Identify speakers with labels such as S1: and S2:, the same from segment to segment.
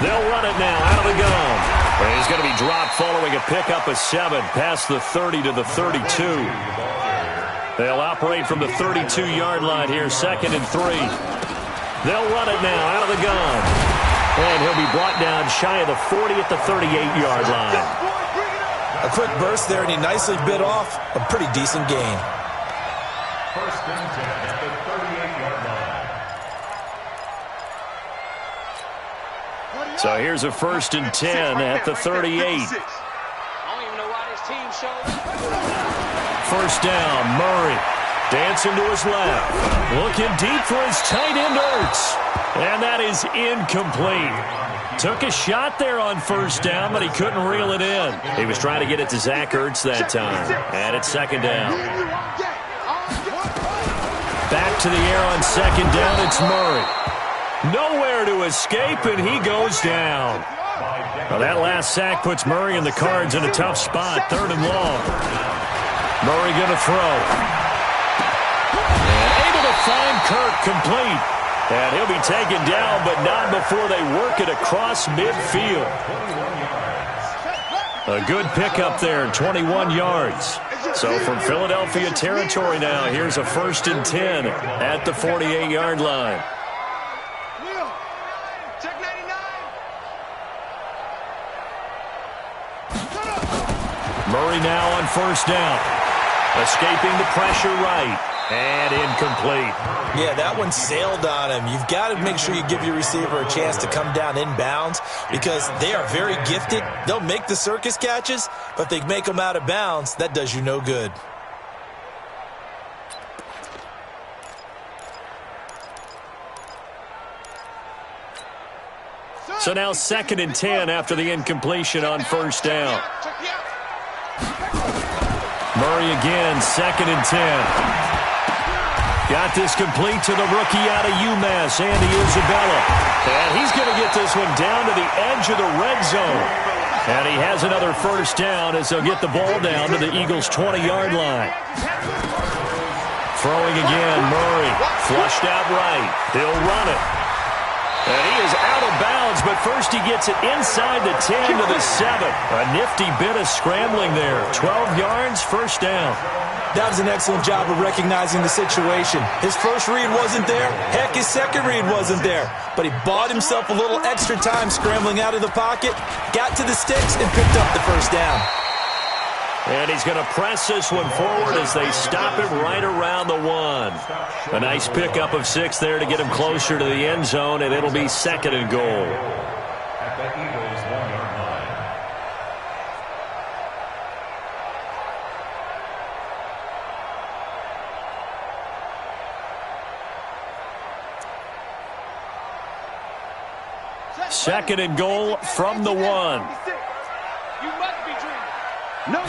S1: They'll run it now out of the gun. And he's going to be dropped following a pickup of 7 past the 30 to the 32. They'll operate from the 32-yard line here, 2nd and 3. They'll run it now out of the gun. And he'll be brought down shy of the 40 at the 38-yard line.
S2: A quick burst there, and he nicely bit off a pretty decent gain.
S3: First and 10 at the 38-yard line.
S1: So here's a 1st and 10 at the 38.
S4: I don't even know why this team showed up.
S1: 1st down, Murray. Dancing to his left. Looking deep for his tight end, Ertz. And that is incomplete. Took a shot there on 1st down, but he couldn't reel it in. He was trying to get it to Zach Ertz that time. And it's 2nd down. Back to the air on 2nd down, it's Murray. Nowhere to escape, and he goes down. Well, that last sack puts Murray and the Cards in a tough spot, 3rd and long. Murray going to throw. And able to find Kirk complete. And he'll be taken down, but not before they work it across midfield. A good pickup there, 21 yards. So from Philadelphia territory now, here's a 1st and 10 at the 48-yard line. Murray now on 1st down. Escaping the pressure right. And incomplete.
S2: Yeah, that one sailed on him. You've got to make sure you give your receiver a chance to come down inbounds because they are very gifted. They'll make the circus catches, but if they make them out of bounds, that does you no good.
S1: So now 2nd and 10 after the incompletion on 1st down. Murray again, 2nd and 10. Got this complete to the rookie out of UMass, Andy Isabella. And he's going to get this one down to the edge of the red zone. And he has another 1st down as they'll get the ball down to the Eagles' 20-yard line. Throwing again, Murray. Flushed out right. He'll run it. And he is out of bounds, but first he gets it inside the 10 to the 7. A nifty bit of scrambling there. 12 yards, 1st down.
S2: That was an excellent job of recognizing the situation. His first read wasn't there. Heck, his second read wasn't there. But he bought himself a little extra time scrambling out of the pocket, got to the sticks, and picked up the 1st down.
S1: And he's going to press this one forward as they stop it right around the 1. A nice pickup of 6 there to get him closer to the end zone, and it'll be 2nd and goal.
S3: At the Eagles' 1-yard line.
S1: Second and goal from the 1.
S4: You must be dreaming. No.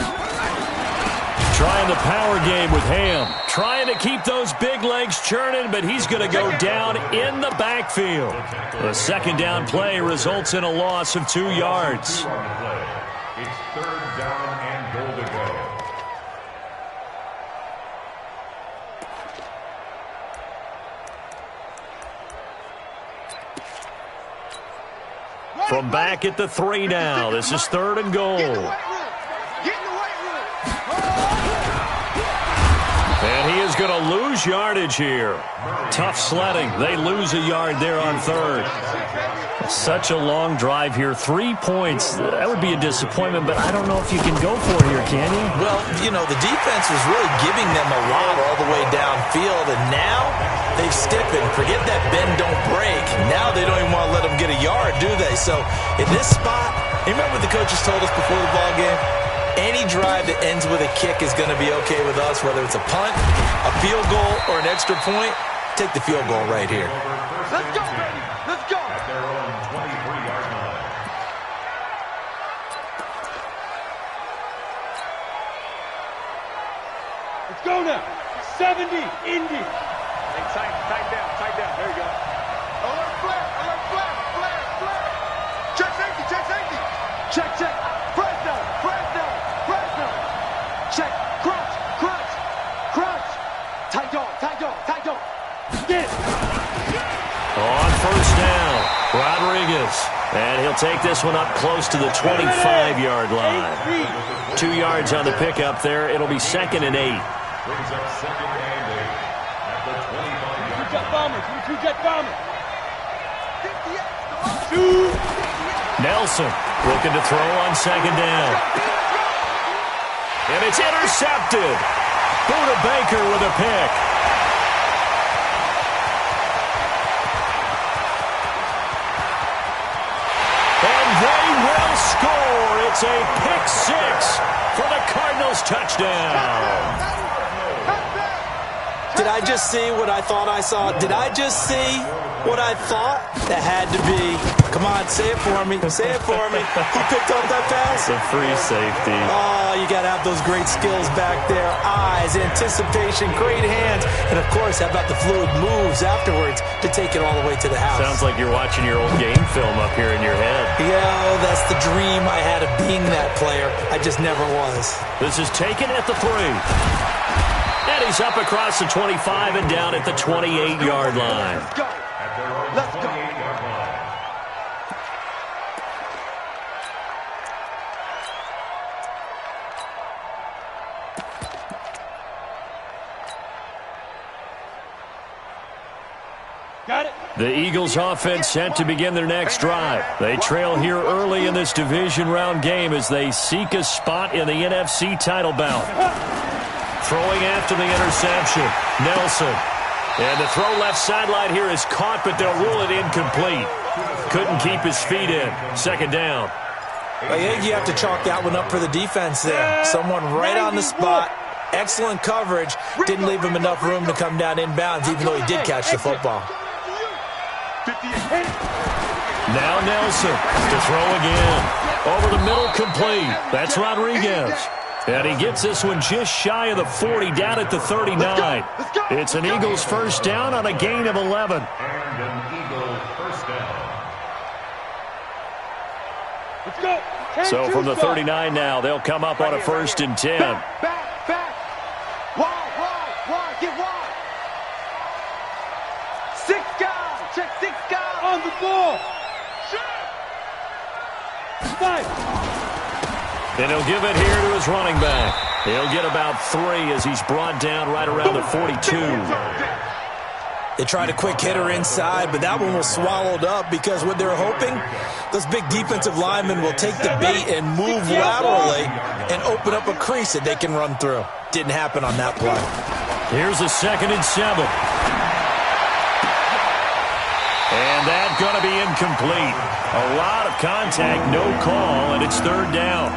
S1: Trying the power game with Ham. Trying to keep those big legs churning, but he's going to go down in the backfield. The 2nd down play results in a loss of 2 yards.
S3: It's 3rd down and goal to go.
S1: From back at the 3 now. This is 3rd and goal. And he is going to lose yardage here. Tough sledding. They lose a yard there on 3rd. Such a long drive here. 3 points. That would be a disappointment, but I don't know if you can go for it here, can you?
S2: Well, you know, the defense was really giving them a lot all the way downfield, and now they've stiffened. Forget that bend, don't break. Now they don't even want to let them get a yard, do they? So in this spot, you remember what the coaches told us before the ball game? Any drive that ends with a kick is going to be okay with us, whether it's a punt, a field goal, or an extra point. Take the field goal right here.
S4: Let's go, baby. Let's go.
S3: At their own 23-yard line.
S4: Let's go now. 70, Indy. Hey, tight down. There you go. Alert flare. Check safety. Check. Press down. Check. Crunch.
S1: first down. Rodriguez. And he'll take this one up close to the 25-yard line. 2 yards on the pickup there. It'll be 2nd and 8.
S3: Brings up 2nd and 8 at the 25-yard line.
S4: Two-jet bombers.
S1: Nelson looking to throw on 2nd down. And it's intercepted. Buda Baker with a pick. And they will score. It's a pick 6 for the Cardinals touchdown.
S2: Did I just see what I thought I saw? Did I just see what I thought? That had to be. Come on, say it for me. Say it for me. Who picked up that pass?
S1: It's a free safety.
S2: Oh, you got to have those great skills back there. Eyes, anticipation, great hands. And, of course, how about the fluid moves afterwards to take it all the way to the house?
S1: Sounds like you're watching your old game film up here in your head.
S2: Yeah, that's the dream I had of being that player. I just never was.
S1: This is taken at the 3. And he's up across the 25 and down at the 28-yard line.
S4: Let's go. Let's go. Got it.
S1: The Eagles offense set to begin their next drive. They trail here early in this division round game as they seek a spot in the NFC title bout. Throwing after the interception, Nelson. And the throw left sideline here is caught, but they'll rule it incomplete. Couldn't keep his feet in. 2nd down.
S2: I think you have to chalk that one up for the defense there. Someone right on the spot. Excellent coverage. Didn't leave him enough room to come down inbounds, even though he did catch the football.
S1: Now Nelson to throw again. Over the middle, complete. That's Rodriguez. And he gets this one just shy of the 40, down at the 39. It's an Eagles first down on a gain of 11.
S3: And an Eagle first down.
S4: Let's go.
S1: So from the 39 now, they'll come up on a 1st and 10.
S4: Back. Wide. Get wide. 6 guys. Check 6 guys. On the ball. Five.
S1: And he'll give it here to his running back. He'll get about 3 as he's brought down right around the 42.
S2: They tried a quick hitter inside, but that one was swallowed up because what they're hoping, those big defensive linemen will take the bait and move laterally and open up a crease that they can run through. Didn't happen on that play.
S1: Here's a 2nd and 7. And that's going to be incomplete. A lot of contact, no call, and it's 3rd down.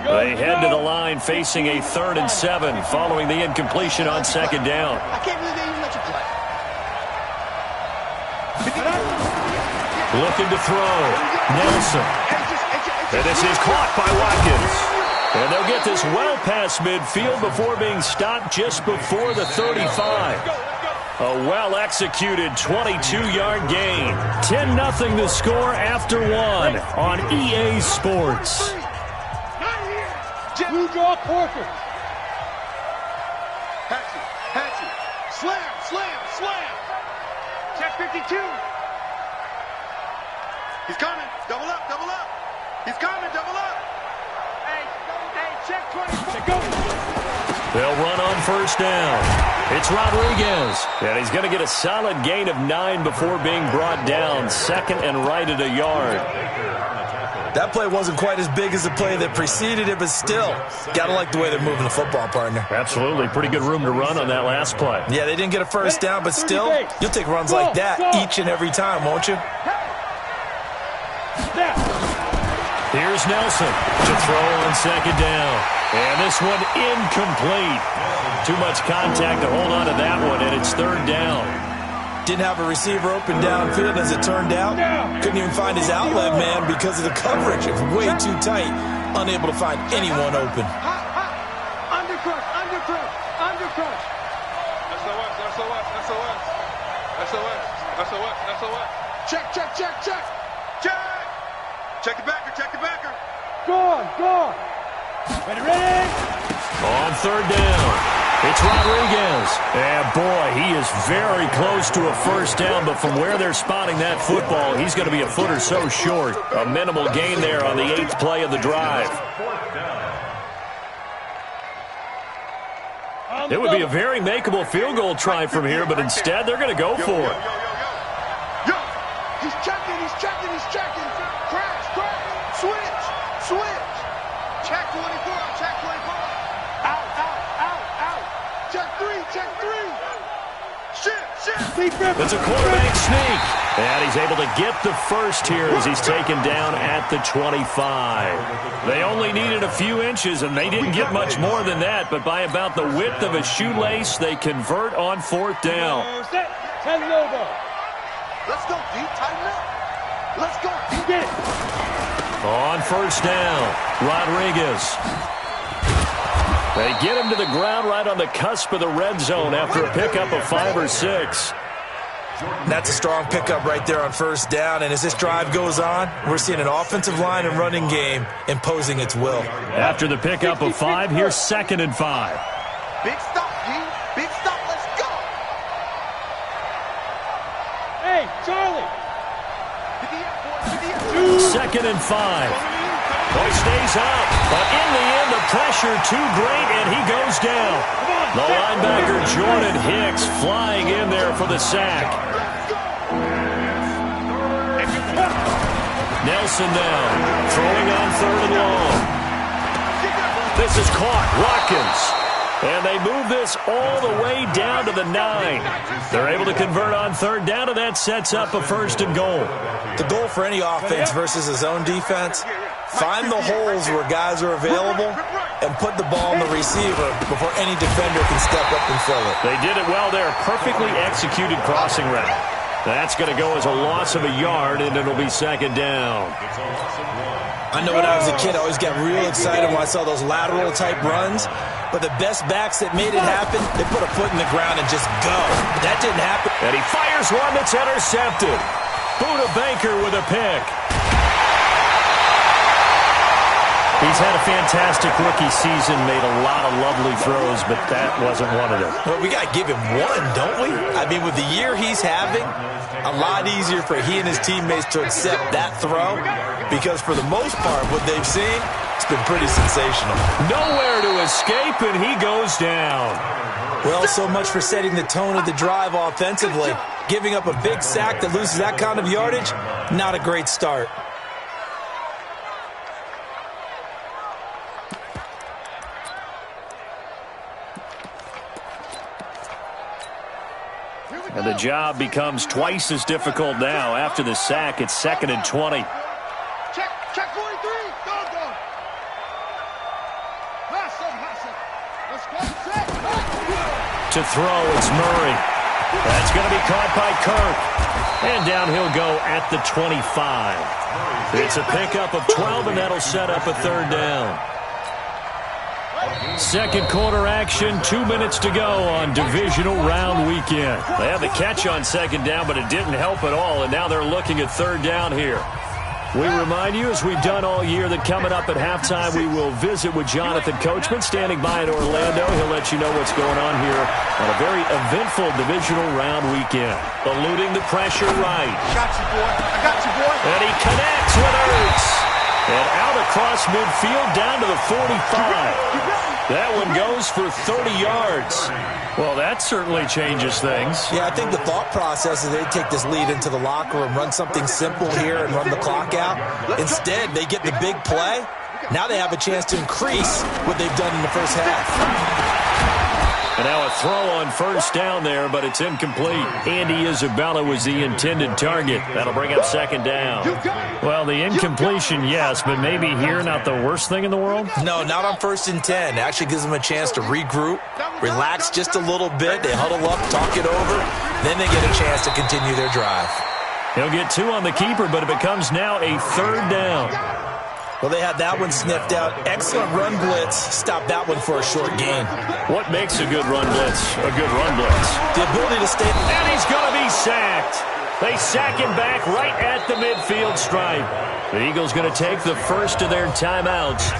S1: They head to the line facing a 3rd and 7 following the incompletion on 2nd down.
S4: I can't believe they even let you play.
S1: Looking to throw. Nelson. And this is caught by Watkins. And they'll get this well past midfield before being stopped just before the 35. A well-executed 22-yard gain. 10-0 the score after 1 on EA Sports.
S4: Blue draw Corker. Hatchet. Slam. Check 52. He's coming. Double up. He's coming. Double up. Hey, check 24. Go.
S1: They'll run on 1st down. It's Rodriguez. And he's going to get a solid gain of 9 before being brought down. 2nd and right at a yard.
S2: That play wasn't quite as big as the play that preceded it, but still, got to like the way they're moving the football, partner.
S1: Absolutely. Pretty good room to run on that last play.
S2: Yeah, they didn't get a first down, but still, you'll take runs like that each and every time, won't you?
S1: Here's Nelson to throw on 2nd down. And this one incomplete. Too much contact to hold on to that one, and it's 3rd down.
S2: Didn't have a receiver open downfield, as it turned out. Couldn't even find his outlet man because of the coverage. It was way too tight. Unable to find anyone open.
S4: Undercrush. SOS. Check. Check the backer. Gone. Ready?
S1: On third down, it's Rodriguez. And boy, he is very close to a first down, but from where they're spotting that football, he's going to be a foot or so short. A minimal gain there on the 8th play of the drive. It would be a very makeable field goal try from here, but instead they're going to go for it.
S5: He's checking. Crash. Switch. Check 24. Out. Check 3. Shit.
S1: It's a quarterback sneak. And he's able to get the first here as he's taken down at the 25. They only needed a few inches, and they didn't get much more than that, but by about the width of a shoelace, they convert on 4th down.
S4: Set. 10 logo.
S5: Let's go, D. Tighten up. Let's go, D.
S4: Get it.
S1: On 1st down, Rodriguez. They get him to the ground right on the cusp of the red zone after a pickup of 5 or 6.
S2: That's a strong pickup right there on 1st down, and as this drive goes on, we're seeing an offensive line and running game imposing its will.
S1: After the pickup of 5, here's 2nd and 5.
S5: Big stop, D. Big stop. Let's go.
S4: Hey, Charlie.
S1: 2nd and 5. Boy stays up, but in the end, the pressure too great, and he goes down. The linebacker, Jordan Hicks, flying in there for the sack. Nelson now, throwing on 3rd and long. This is caught. Watkins. And they move this all the way down to the 9. They're able to convert on 3rd down, and that sets up a 1st and goal.
S2: The goal for any offense versus a zone defense, find the holes where guys are available and put the ball on the receiver before any defender can step up and fill it.
S1: They did it well there. Perfectly executed crossing route. That's going to go as a loss of a yard, and it'll be 2nd down.
S2: I know when I was a kid, I always got real excited when I saw those lateral-type runs. But the best backs that made it happen, they put a foot in the ground and just go. But that didn't happen.
S1: And he fires one that's intercepted. Buda Baker with a pick. He's had a fantastic rookie season, made a lot of lovely throws, but that wasn't one of them.
S2: Well, we got to give him one, don't we? I mean, with the year he's having, a lot easier for he and his teammates to accept that throw because for the most part, what they've seen, it's been pretty sensational.
S1: Nowhere to escape, and he goes down.
S2: Well, so much for setting the tone of the drive offensively. Giving up a big sack that loses that kind of yardage, not a great start.
S1: And the job becomes twice as difficult now. After the sack, it's 2nd and 20.
S5: Check 43. Go. Let's go. Set.
S1: To throw, it's Murray. That's going to be caught by Kirk. And down he'll go at the 25. It's a pickup of 12, and that'll set up a 3rd down. Second quarter action, 2 minutes to go on divisional round weekend. They had the catch on 2nd down, but it didn't help at all, and now they're looking at 3rd down here. We remind you, as we've done all year, that coming up at halftime, we will visit with Jonathan Coachman, standing by in Orlando. He'll let you know what's going on here on a very eventful divisional round weekend. Eluding the pressure right.
S5: I got you, boy.
S1: And he connects with Ertz. And out across midfield, down to the 45. That one goes for 30 yards. Well, that certainly changes things.
S2: Yeah, I think the thought process is they'd take this lead into the locker room, run something simple here and run the clock out. Instead, they get the big play. Now they have a chance to increase what they've done in the first half.
S1: And now a throw on 1st down there, but it's incomplete. Andy Isabella was the intended target. That'll bring up 2nd down. Well, the incompletion, yes, but maybe here not the worst thing in the world?
S2: No, not on 1st and 10. It actually gives them a chance to regroup, relax just a little bit. They huddle up, talk it over. Then they get a chance to continue their drive.
S1: He'll get 2 on the keeper, but it becomes now a 3rd down.
S2: Well, they had that one sniffed out. Excellent run blitz. Stop that one for a short gain.
S1: What makes a good run blitz a good run blitz?
S2: The ability to stay.
S1: And he's going to be sacked. They sack him back right at the midfield stripe. The Eagles going to take the first of their timeouts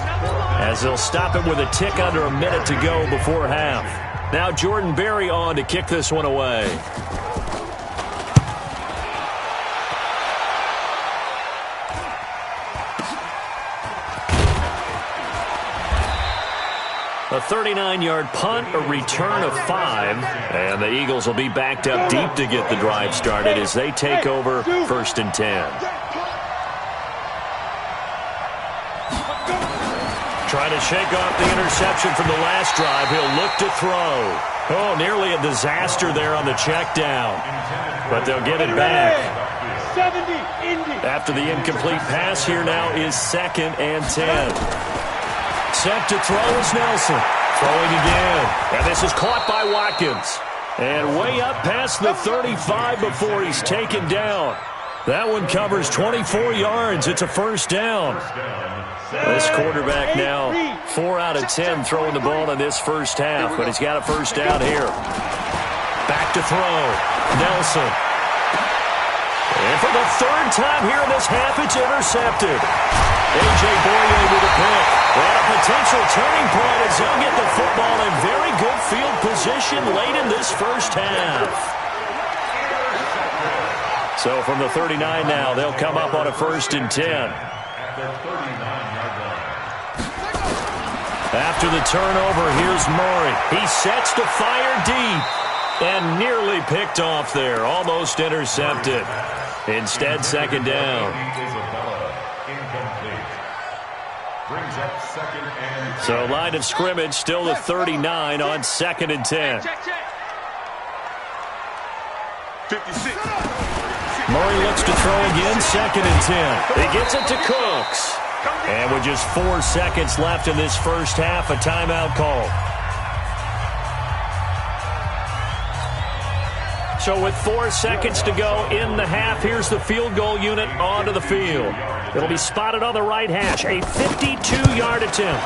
S1: as they'll stop it with a tick under a minute to go before half. Now Jordan Berry on to kick this one away. A 39-yard punt, a return of 5, and the Eagles will be backed up deep to get the drive started as they take over 1st and 10. Trying to shake off the interception from the last drive. He'll look to throw. Oh, nearly a disaster there on the check down, but they'll get it back. After the incomplete pass, here now is 2nd and 10. Set to throw is Nelson. Throwing again. And this is caught by Watkins. And way up past the 35 before he's taken down. That one covers 24 yards. It's a first down. This quarterback now 4 out of 10 throwing the ball in this first half. But he's got a first down here. Back to throw. Nelson. And for the 3rd time here in this half, it's intercepted. A.J. Boye with a pick. Well, a potential turning point as he'll get the football in very good field position late in this first half. So from the 39 now, they'll come up on a 1st and 10. After the turnover, here's Murray. He sets to fire deep and nearly picked off there. Almost intercepted. Instead, 2nd down. So line of scrimmage still the 39 on 2nd and 10.
S5: 56.
S1: Murray looks to throw again, 2nd and 10. He gets it to Cooks. And with just 4 seconds left in this first half, a timeout call. So with 4 seconds to go in the half, here's the field goal unit onto the field. It'll be spotted on the right hash, a 52-yard attempt.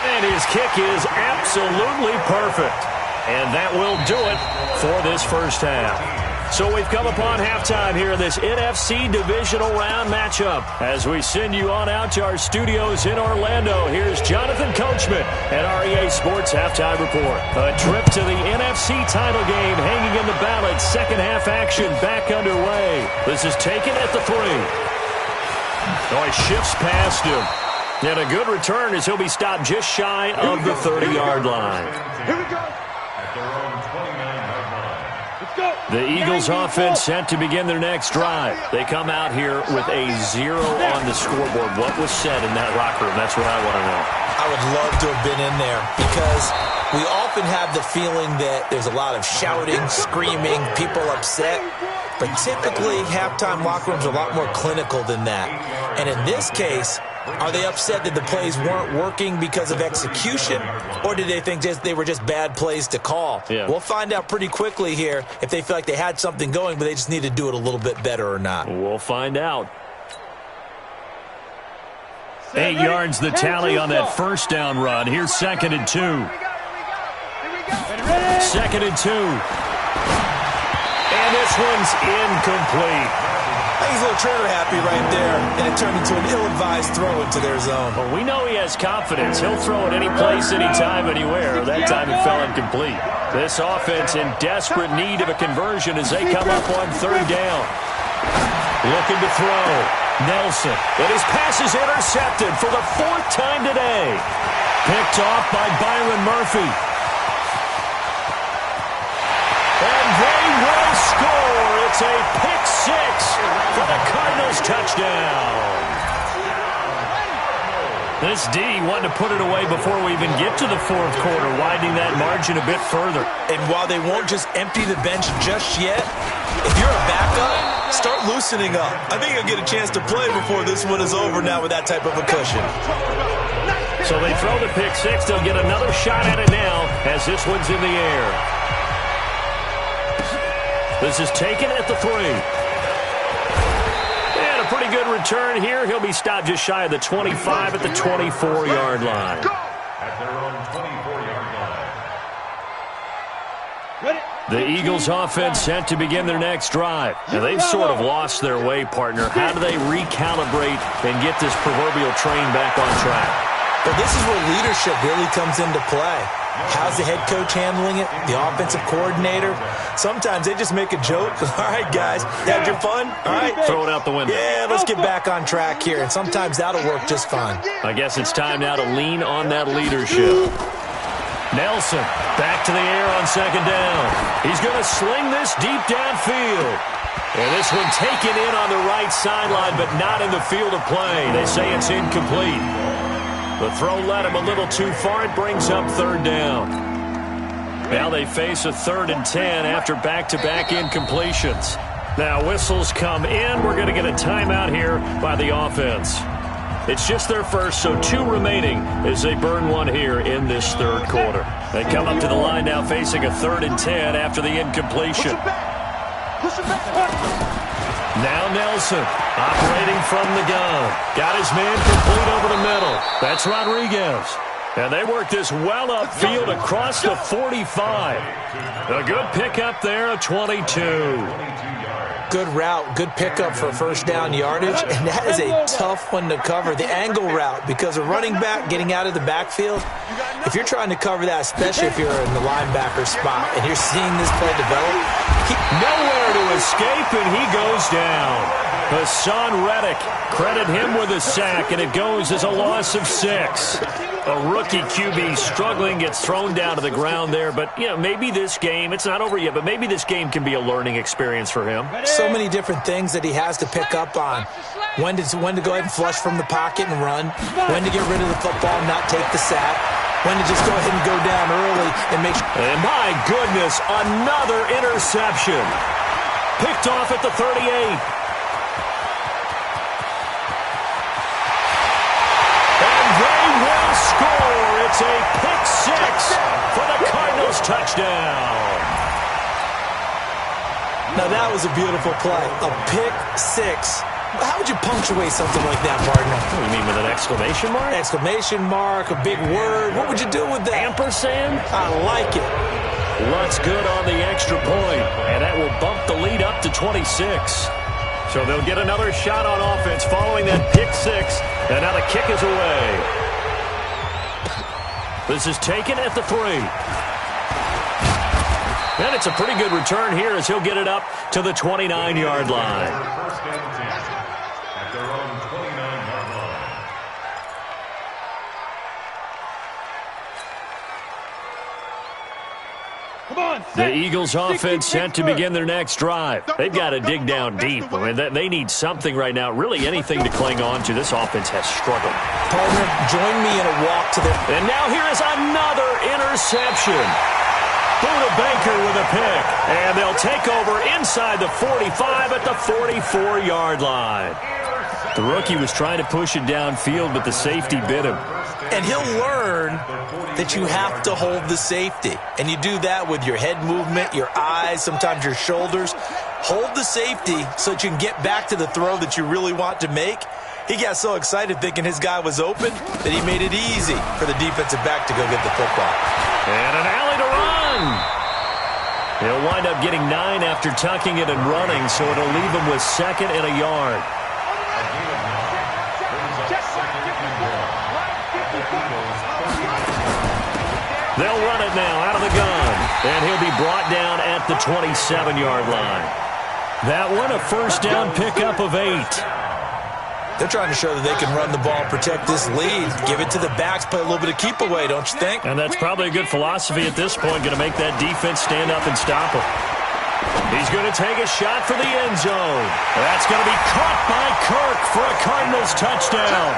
S1: And his kick is absolutely perfect. And that will do it for this first half. So we've come upon halftime here in this NFC Divisional Round matchup. As we send you on out to our studios in Orlando, here's Jonathan Coachman at REA Sports Halftime Report. A trip to the NFC title game hanging in the balance. Second half action back underway. This is taken at the 3. Oh, he shifts past him. And a good return as he'll be stopped just shy of the 30-yard line.
S4: Here we go.
S1: The Eagles offense set to begin their next drive. They come out here with a 0 on the scoreboard. What was said in that locker room? That's what I want to know.
S2: I would love to have been in there because we often have the feeling that there's a lot of shouting, screaming, people upset. But typically, halftime locker rooms are a lot more clinical than that. And in this case, are they upset that the plays weren't working because of execution, or did they think they were just bad plays to call?
S1: Yeah.
S2: We'll find out pretty quickly here if they feel like they had something going, but they just need to do it a little bit better or not.
S1: We'll find out. 8 yards the tally on that first down run. Here's 2nd and 2. 2nd and 2. And this one's incomplete.
S2: He's a little trigger happy right there, and it turned into an ill-advised throw into their zone.
S1: Well, we know he has confidence. He'll throw it any place, anytime, anywhere. That time it fell incomplete. This offense in desperate need of a conversion as they come up on 3rd down. Looking to throw. Nelson. But his pass is intercepted for the 4th time today. Picked off by Byron Murphy. And they will score. It's a pick 6 for the Cardinals touchdown. This D wanted to put it away before we even get to the 4th quarter, widening that margin a bit further.
S2: And while they won't just empty the bench just yet, if you're a backup, start loosening up. I think you'll get a chance to play before this one is over now with that type of a cushion.
S1: So they throw the pick 6. They'll get another shot at it now as this one's in the air. This is taken at the 3. And a pretty good return here. He'll be stopped just shy of the 25 at the 24-yard line.
S3: At their own 24-yard line.
S1: The Eagles offense set to begin their next drive. Now, they've sort of lost their way, partner. How do they recalibrate and get this proverbial train back on track?
S2: Well, this is where leadership really comes into play. How's the head coach handling it? The offensive coordinator? Sometimes they just make a joke. All right, guys, had your fun? All right.
S1: Throw it out the window.
S2: Yeah, let's get back on track here. And sometimes that'll work just fine.
S1: I guess it's time now to lean on that leadership. Nelson back to the air on second down. He's going to sling this deep downfield. And this one taken in on the right sideline, but not in the field of play. They say it's incomplete. The throw led him a little too far. It brings up third down. Now they face a 3rd and 10 after back-to-back incompletions. Now whistles come in. We're going to get a timeout here by the offense. It's just their first, so 2 remaining as they burn one here in this third quarter. They come up to the line now facing a 3rd and 10 after the incompletion. Now Nelson operating from the gun. Got his man complete over the middle. That's Rodriguez. And they work this well upfield across the 45. A good pickup there, a 22.
S2: Good route, good pickup for first down yardage, and that is a tough one to cover, the angle route, because a running back getting out of the backfield, if you're trying to cover that, especially if you're in the linebacker spot, and you're seeing this play develop,
S1: nowhere to escape, and he goes down. Hassan Reddick, credit him with a sack, and it goes as a loss of 6. A rookie QB struggling, gets thrown down to the ground there. But, you know, maybe this game, it's not over yet, but maybe this game can be a learning experience for him.
S2: So many different things that he has to pick up on. When to go ahead and flush from the pocket and run. When to get rid of the football and not take the sack. When to just go ahead and go down early and make sure.
S1: And my goodness, another interception. Picked off at the 38. Score! It's a pick 6 for the Cardinals touchdown.
S2: Now that was a beautiful play. A pick 6. How would you punctuate something like that, partner?
S1: What do you mean, with an exclamation mark?
S2: Exclamation mark, a big word. What would you do with that?
S1: Ampersand?
S2: I like it.
S1: Lutz good on the extra point, and that will bump the lead up to 26. So they'll get another shot on offense following that pick 6, and now the kick is away. This is taken at the 3. And it's a pretty good return here as he'll get it up to the 29-yard line.
S3: First down at their own 29-yard line.
S1: The Eagles offense set to begin their next drive. They've got to dig down deep. I mean, they need something right now, really anything to cling on to. This offense has struggled.
S2: Partner, join me in a walk to the...
S1: And now here is another interception. Buda Baker with a pick. And they'll take over inside the 45 at the 44-yard line. The rookie was trying to push it downfield, but the safety bit him.
S2: And he'll learn that you have to hold the safety. And you do that with your head movement, your eyes, sometimes your shoulders. Hold the safety so that you can get back to the throw that you really want to make. He got so excited thinking his guy was open that he made it easy for the defensive back to go get the football.
S1: And an alley to run. He'll wind up getting 9 after tucking it and running, so it'll leave him with 2nd and a yard. They'll run it now out of the gun, and he'll be brought down at the 27-yard line. That one, a first down pickup of 8.
S2: They're trying to show that they can run the ball, protect this lead, give it to the backs, play a little bit of keep away, don't you think?
S1: And that's probably a good philosophy at this point, going to make that defense stand up and stop him. He's going to take a shot for the end zone. That's going to be caught by Kirk for a Cardinals touchdown.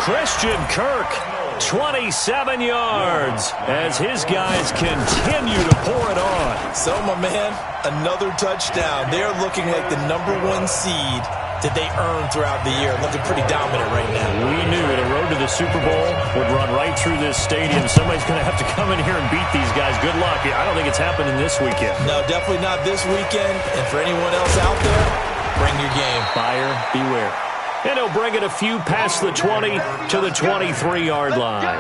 S1: Christian Kirk, 27 yards, as his guys continue to pour it on.
S2: So, my man, another touchdown. They're looking like the #1 seed that they earned throughout the year. Looking pretty dominant right now.
S1: We knew the road to the Super Bowl would run right through this stadium. Somebody's going to have to come in here and beat these guys. Good luck. I don't think it's happening this weekend.
S2: No, definitely not this weekend. And for anyone else out there, bring your game.
S1: Buyer beware. And he'll bring it a few past the 20 to the 23-yard line.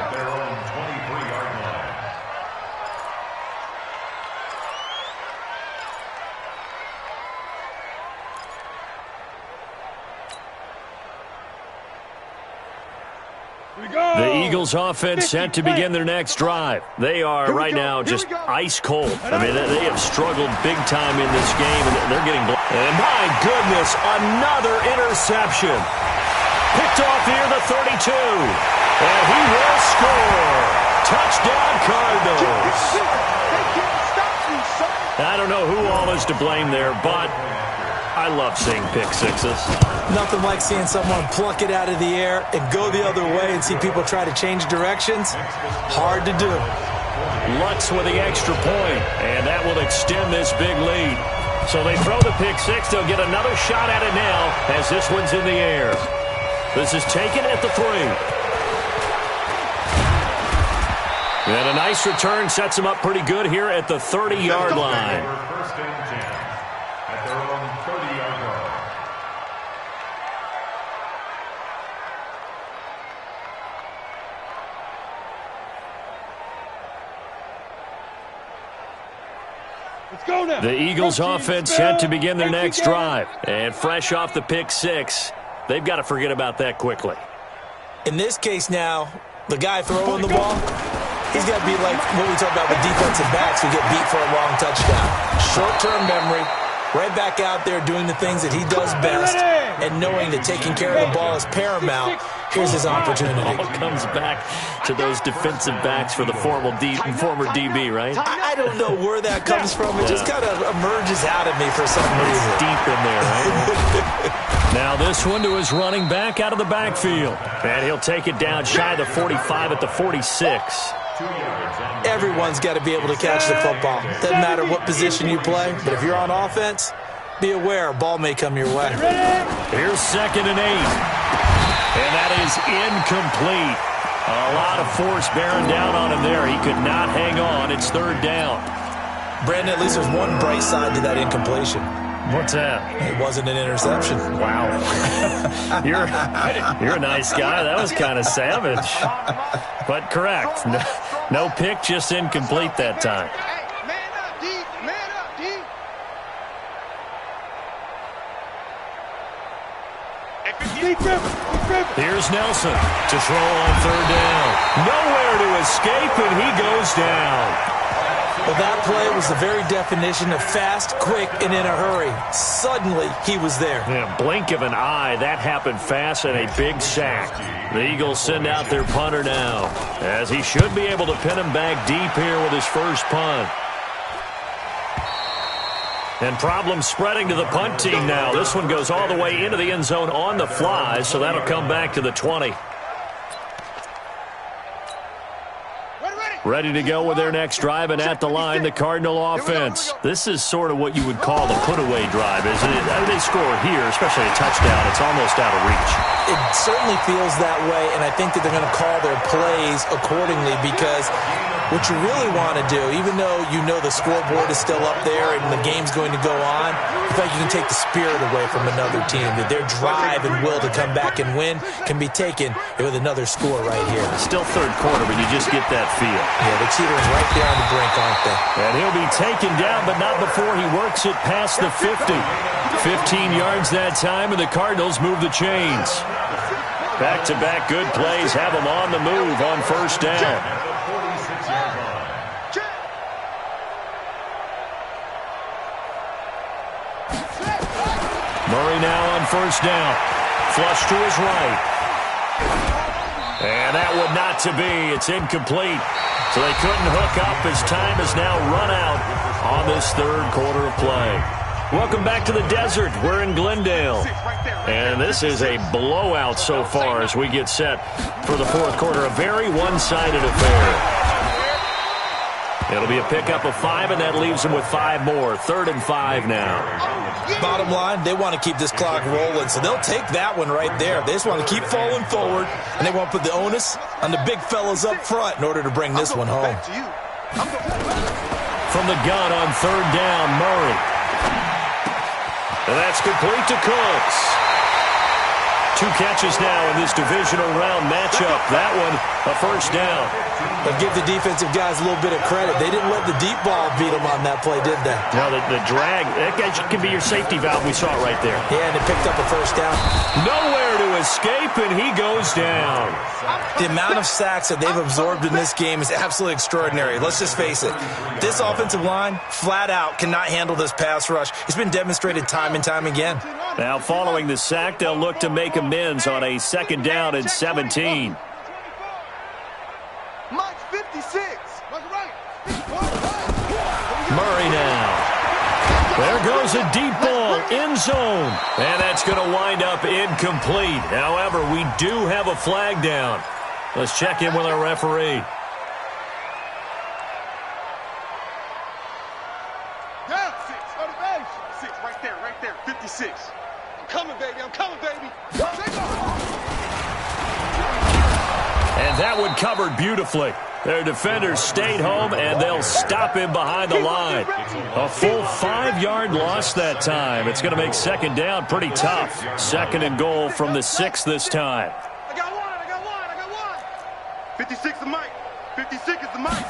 S1: The Eagles offense set to begin their next drive. They are right now just ice cold. I mean, they have struggled big time in this game, and they're getting blocked. And my goodness, another interception. Picked off here, the 32. And he will score. Touchdown, Cardinals. I don't know who all is to blame there, but I love seeing pick sixes.
S2: Nothing like seeing someone pluck it out of the air and go the other way and see people try to change directions. Hard to do.
S1: Lutz with the extra point, and that will extend this big lead. So they throw the pick six. They'll get another shot at it now as this one's in the air. This is taken at the 3. And a nice return sets them up pretty good here at the 30-yard line.
S3: First and 10 at their own 30-yard line.
S4: Let's go now.
S1: The Eagles offense set to begin their next drive. And fresh off the pick six, they've got to forget about that quickly.
S2: In this case now, the guy throwing the ball, he's got to be like what we talk about with defensive backs who get beat for a long touchdown. Short-term memory, right back out there doing the things that he does best, and knowing that taking care of the ball is paramount. Here's his opportunity.
S1: It all comes back to those defensive backs for the former DB, right?
S2: I don't know where that comes from. It just kind of emerges out of me for some reason.
S1: Deep in there, right? Now this one to his running back out of the backfield. And he'll take it down shy of the 45 at the 46.
S2: Everyone's got to be able to catch the football. Doesn't matter what position you play, but if you're on offense, be aware a ball may come your way.
S1: Here's 2nd and 8. And that is incomplete. A lot of force bearing down on him there. He could not hang on. It's 3rd down.
S2: Brandon, at least there's one bright side to that incompletion.
S1: What's that?
S2: It wasn't an interception.
S1: Wow. You're a nice guy. That was kind of savage. But correct. No pick, just incomplete that time.
S5: Man up, D. Man up, D.
S1: Here's Nelson to throw on 3rd down. Nowhere to escape, and he goes down.
S2: Well, that play was the very definition of fast, quick, and in a hurry. Suddenly, he was there.
S1: Yeah, blink of an eye, that happened fast, and a big sack. The Eagles send out their punter now, as he should be able to pin him back deep here with his first punt. And problems spreading to the punt team now. This one goes all the way into the end zone on the fly, so that'll come back to the 20. Ready to go with their next drive, and at the line, the Cardinal offense. This is sort of what you would call the put-away drive, isn't it? I mean, they score here, especially a touchdown. It's almost out of reach.
S2: It certainly feels that way, and I think that they're going to call their plays accordingly because what you really want to do, even though you know the scoreboard is still up there and the game's going to go on, I feel like you can take the spirit away from another team, that their drive and will to come back and win can be taken with another score right here.
S1: Still 3rd quarter, but you just get that feel.
S2: Yeah, the Cheetahs right there on the brink, aren't they?
S1: And he'll be taken down, but not before he works it past the 50. 15 yards that time, and the Cardinals move the chains. Back-to-back good plays have them on the move on 1st down. Murray now on 1st down. Flush to his right. And that would not to be. It's incomplete. So they couldn't hook up as time has now run out on this 3rd quarter of play. Welcome back to the desert. We're in Glendale. And this is a blowout so far as we get set for the 4th quarter. A very one-sided affair. It'll be a pickup of 5, and that leaves them with 5 more. 3rd and 5 now.
S2: Bottom line, they want to keep this clock rolling, so they'll take that one right there. They just want to keep falling forward, and they want to put the onus on the big fellas up front in order to bring this one home.
S1: From the gun on 3rd down, Murray. And that's complete to Cooks. 2 catches now in this divisional round matchup. That one, a first down.
S2: But give the defensive guys a little bit of credit. They didn't let the deep ball beat them on that play, did they?
S1: Now, the drag, that guy can be your safety valve. We saw it right there.
S2: Yeah, and it picked up a first down.
S1: Nowhere to escape, and he goes down.
S2: The amount of sacks that they've absorbed in this game is absolutely extraordinary. Let's just face it. This offensive line, flat out, cannot handle this pass rush. It's been demonstrated time and time again.
S1: Now, following the sack, they'll look to make amends on a 2nd down and 17.
S5: Mike 56.
S1: Murray now. There goes a deep ball, end zone. And that's going to wind up incomplete. However, we do have a flag down. Let's check in with our referee.
S5: Down 6 on the bench. 6 right there, 56. I'm coming, baby.
S1: And that one covered beautifully. Their defenders stayed home, and they'll stop him behind the line. A full 5-yard loss that time. It's going to make 2nd down pretty tough. 2nd and goal from the 6 this time.
S5: I got one. 56 is Mike. 56 is the Mike.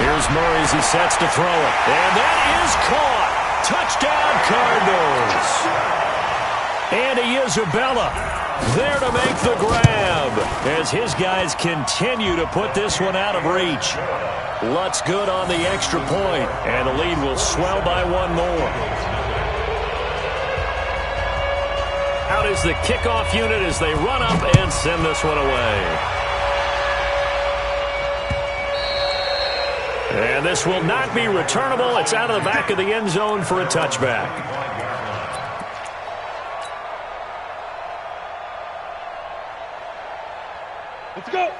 S1: Here's Murray as he sets to throw it. And that is caught. Touchdown, Cardinals. Andy Isabella there to make the grab as his guys continue to put this one out of reach. Lutz good on the extra point, and the lead will swell by 1 more. Out is the kickoff unit as they run up and send this one away. And this will not be returnable. It's out of the back of the end zone for a touchback.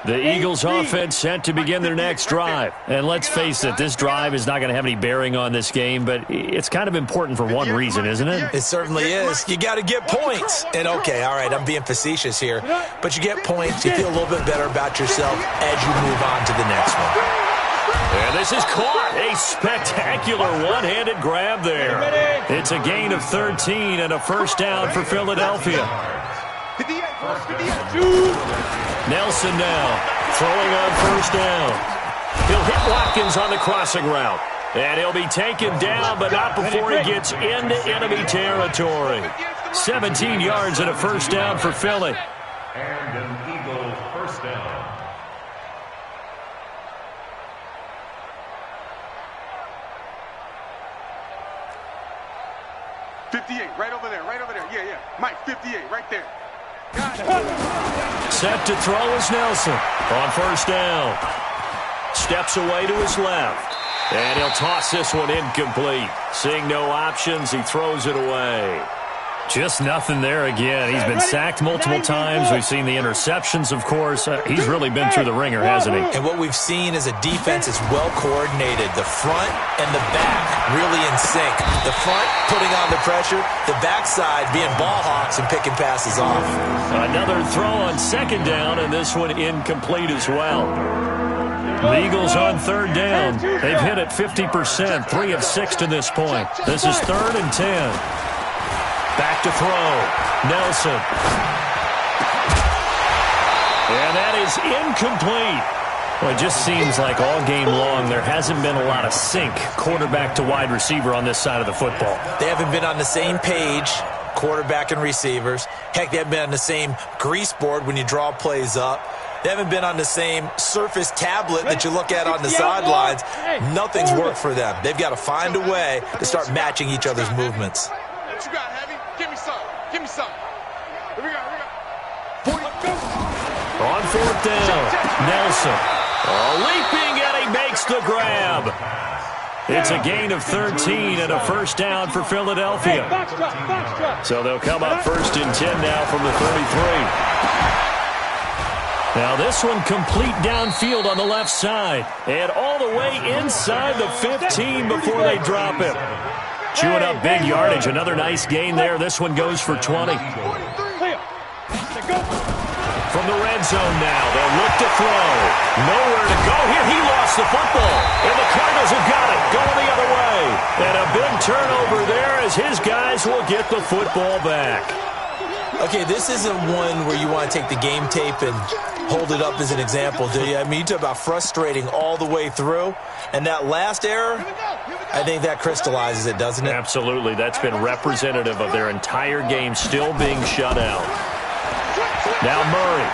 S1: The Eagles offense set to begin their next drive. And let's face it, this drive is not going to have any bearing on this game, but it's kind of important for one reason, isn't it?
S2: It certainly is. You got to get points. And okay, all right, I'm being facetious here, but you get points, you feel a little bit better about yourself as you move on to the next one.
S1: And this is caught. A spectacular one-handed grab there. It's a gain of 13 and a first down for Philadelphia. Nelson now throwing on first down. He'll hit Watkins on the crossing route. And he'll be taken down, but not before he gets into enemy territory. 17 yards and a first down for Philly.
S3: And an Eagles first down.
S5: Right over there. Yeah. Mike, 58, right there.
S1: Set to throw is Nelson on first down. Steps away to his left. And he'll toss this one incomplete. Seeing no options, he throws it away. Just nothing there again. He's been sacked multiple times. We've seen the interceptions, of course. He's really been through the ringer, hasn't he?
S2: And what we've seen is a defense that's well coordinated. The front and the back really in sync. The front putting on the pressure, the backside being ball hawks and picking passes off.
S1: Another throw on 2nd down, and this one incomplete as well. The Eagles on 3rd down. They've hit it 50%, 3 of 6 to this point. This is 3rd and 10. Back to throw. Nelson. And that is incomplete. Well, it just seems like all game long there hasn't been a lot of sync quarterback to wide receiver on this side of the football.
S2: They haven't been on the same page, quarterback and receivers. Heck, they haven't been on the same grease board when you draw plays up. They haven't been on the same Surface tablet that you look at on the sidelines. Nothing's worked for them. They've got to find a way to start matching each other's movements.
S5: What you got, Heavy? Give me some. Here we go.
S1: On 4th down, Nelson. Leaping, and he makes the grab. It's a gain of 13 and a first down for Philadelphia. So they'll come up 1st and 10 now from the 33. Now this one complete downfield on the left side. And all the way inside the 15 before they drop him. Chewing up big yardage. Another nice gain there. This one goes for 20. From the red zone now. They'll look to throw. Nowhere to go here. He lost the football. And the Cardinals have got it. Going the other way. And a big turnover there as his guys will get the football back.
S2: Okay, this isn't one where you want to take the game tape and hold it up as an example, do you? I mean, you talk about frustrating all the way through, and that last error, I think that crystallizes it, doesn't it?
S1: Absolutely. That's been representative of their entire game still being shut out. Now Murray.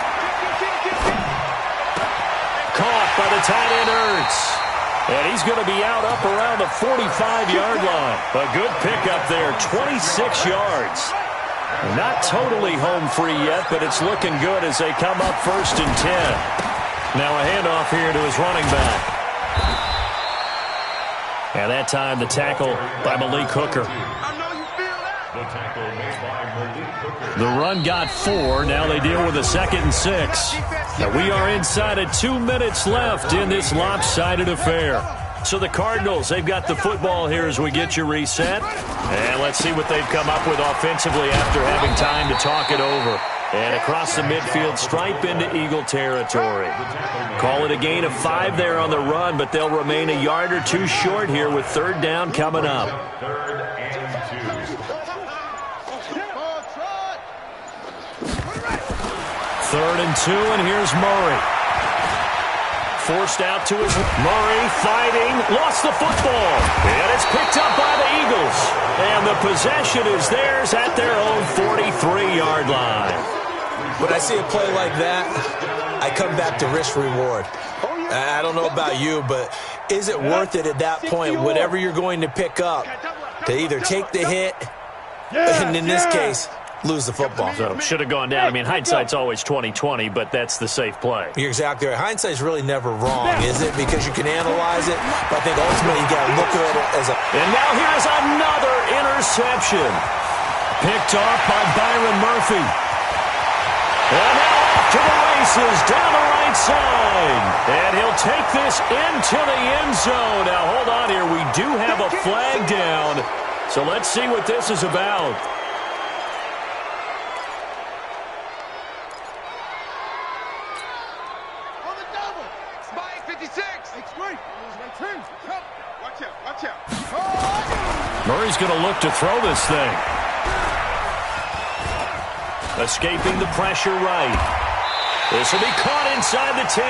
S1: Caught by the tight end Ertz. And he's going to be out up around the 45-yard line. A good pickup there, 26 yards. Not totally home free yet, but it's looking good as they come up 1st and 10. Now a handoff here to his running back. And that time the tackle by Malik Hooker.
S3: The tackle made by Malik Hooker.
S1: The run got 4. Now they deal with a 2nd and 6. Now we are inside of 2 minutes left in this lopsided affair. So the Cardinals, they've got the football here as we get you reset. And let's see what they've come up with offensively after having time to talk it over. And across the midfield stripe into Eagle territory. Call it a gain of 5 there on the run, but they'll remain a yard or 2 short here with 3rd down coming up.
S3: 3rd and 2.
S1: 3rd and 2, and here's Murray. Forced out to his Murray fighting, lost the football, and it's picked up by the Eagles. And the possession is theirs at their own 43-yard line.
S2: When I see a play like that, I come back to risk-reward. I don't know about you, but is it worth it at that point, whatever you're going to pick up, to either take the hit, and in this case, lose the football?
S1: So should have gone down. I mean, hindsight's always 20/20, but that's the safe play.
S2: You're exactly right. Hindsight's really never wrong, is it? Because you can analyze it, but I think ultimately you got to look at it as a...
S1: And now here's another interception. Picked off by Byron Murphy. And now off to the races down the right side. And he'll take this into the end zone. Now, hold on here. We do have a flag down. So let's see what this is about.
S5: On the double. Spy 56. It's great. Watch out. Watch out.
S1: Murray's going to look to throw this thing. Escaping the pressure right. This will be caught inside the 10.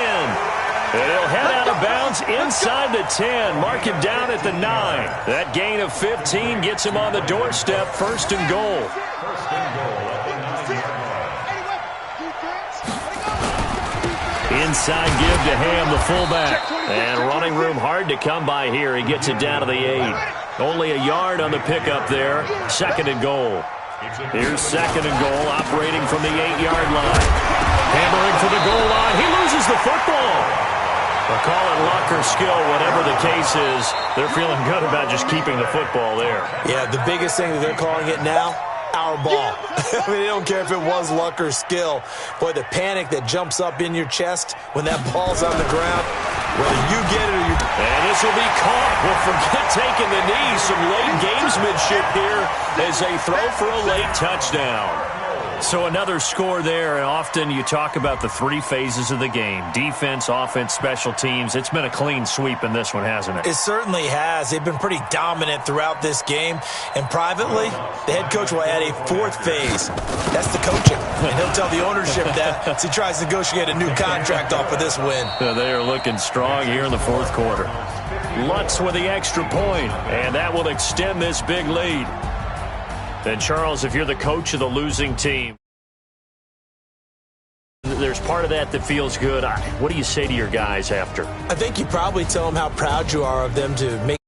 S1: And he'll head out of bounds inside the 10. Mark him down at the 9. That gain of 15 gets him on the doorstep. 1st and goal.
S3: 1st and goal at the 9-yard line.
S1: Inside give to Ham, the fullback. And running room hard to come by here. He gets it down to the 8. Only a yard on the pickup there. 2nd and goal. Here's 2nd and goal, operating from the 8-yard line. Hammering for the goal line. He loses the football. Or call it luck or skill, whatever the case is. They're feeling good about just keeping the football there.
S2: Yeah, the biggest thing that they're calling it now, our ball. I mean, they don't care if it was luck or skill. Boy, the panic that jumps up in your chest when that ball's on the ground, whether you get it or you...
S1: And this will be caught. Well, forget taking the knee. Some late gamesmanship here as they throw for a late touchdown. So another score there, and often you talk about the 3 phases of the game. Defense, offense, special teams. It's been a clean sweep in this one, hasn't it?
S2: It certainly has. They've been pretty dominant throughout this game. And privately, the head coach will add a 4th phase. That's the coaching. And he'll tell the ownership that as he tries to negotiate a new contract off of this win.
S1: They are looking strong here in the 4th quarter. Lutz with the extra point, and that will extend this big lead. And Charles, if you're the coach of the losing team, there's part of that that feels good. What do you say to your guys after?
S2: I think you probably tell them how proud you are of them to make